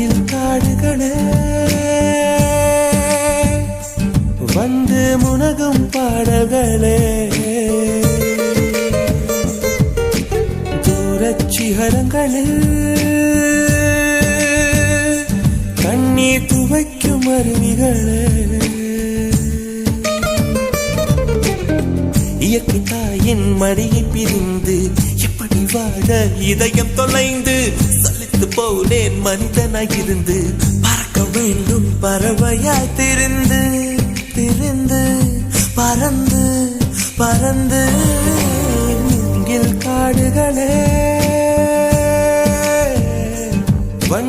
மூங்கில் காடுகளே வந்து முனகும் பாடல்களே தூரச் சிகரங்களில் கண்ணீர் துவைக்கும் அருவிகளே இயற்கை தாயின் மடியை பிரிந்து எப்படி வாழ இதயம் தொலைந்து சலித்து போனேன் மனிதனாயிருந்து பறக்க வேண்டும் பறவையாய் திரிந்து திரிந்து பறந்து பறந்து மூங்கில் காடுகளே